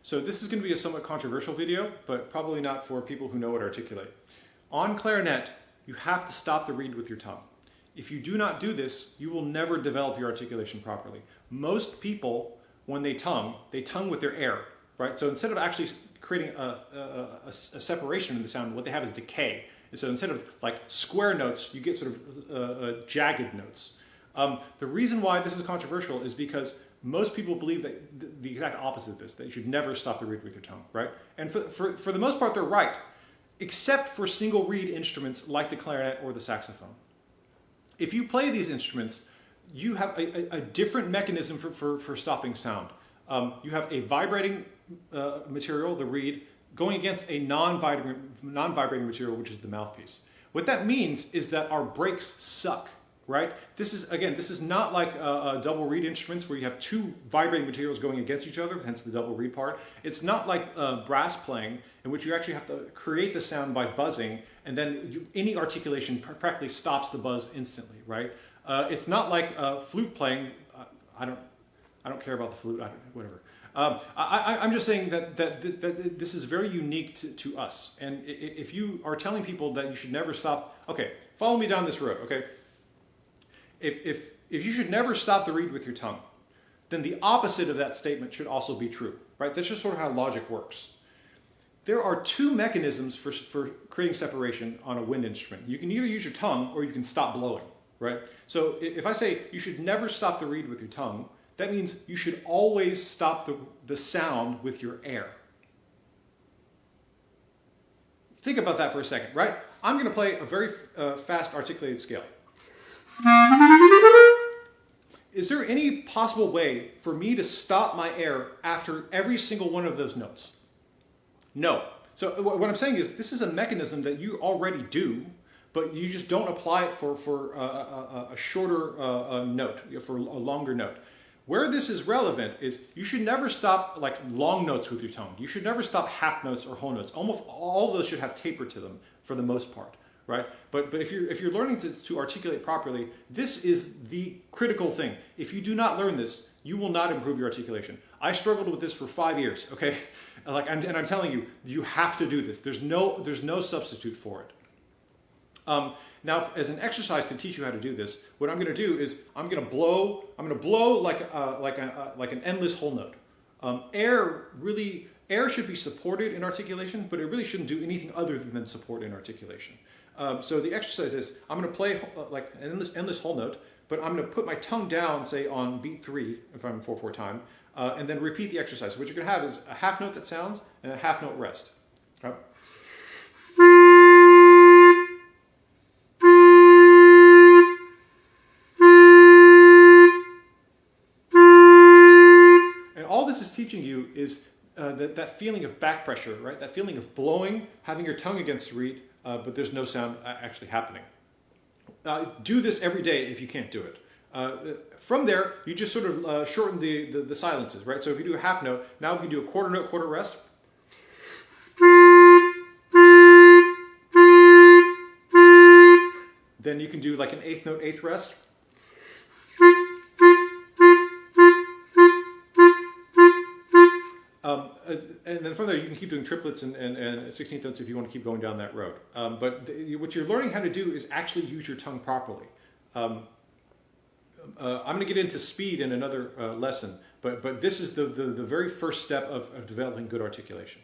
So this is going to be a somewhat controversial video, but probably not for people who know how to articulate. On clarinet, you have to stop the reed with your tongue. If you do not do this, you will never develop your articulation properly. Most people, when they tongue with their air, right? So instead of actually creating a separation in the sound, what they have is decay. And so instead of like square notes, you get sort of jagged notes. The reason why this is controversial is because most people believe that the exact opposite of this, that you should never stop the reed with your tongue, right? And for the most part, they're right, except for single reed instruments like the clarinet or the saxophone. If you play these instruments, you have a different mechanism for stopping sound. You have a vibrating material, the reed, going against a non-vibrating material, which is the mouthpiece. What that means is that our breaks suck, right? This is not like double reed instruments where you have two vibrating materials going against each other, hence the double reed part. It's not like brass playing, in which you actually have to create the sound by buzzing, and then any articulation practically stops the buzz instantly, right? It's not like flute playing. I don't care about the flute. Whatever. I'm just saying that this is very unique to us. And if you are telling people that you should never stop, okay, follow me down this road, okay? If you should never stop the reed with your tongue, then the opposite of that statement should also be true, right? That's just sort of how logic works. There are two mechanisms for creating separation on a wind instrument. You can either use your tongue or you can stop blowing, right? So if I say you should never stop the reed with your tongue, that means you should always stop the sound with your air. Think about that for a second, right? I'm going to play a very fast articulated scale. Is there any possible way for me to stop my air after every single one of those notes? No. So what I'm saying is this is a mechanism that you already do, but you just don't apply it for a shorter note, for a longer note. Where this is relevant is you should never stop like long notes with your tongue. You should never stop half notes or whole notes. Almost all of those should have taper to them for the most part, right? But if you're learning to articulate properly, this is the critical thing. If you do not learn this, you will not improve your articulation. I struggled with this for 5 years, okay? And I'm telling you, you have to do this. There's no substitute for it. Now, as an exercise to teach you how to do this, what I'm going to do is I'm going to blow like an endless whole note. Air should be supported in articulation, but it really shouldn't do anything other than support in articulation. So the exercise is I'm going to play like an endless whole note, but I'm going to put my tongue down, say on beat 3, if I'm 4/4 time, and then repeat the exercise. So what you're going to have is a half note that sounds and a half note rest. Okay? Teaching you is that feeling of back pressure, right? That feeling of blowing, having your tongue against the reed, but there's no sound actually happening. Do this every day if you can't do it. From there, you just sort of shorten the silences, right? So if you do a half note, now we can do a quarter note, quarter rest. Then you can do like an eighth note, eighth rest. And then from there, you can keep doing triplets and 16th notes if you want to keep going down that road. But what you're learning how to do is actually use your tongue properly. I'm going to get into speed in another lesson, but this is the very first step of developing good articulation.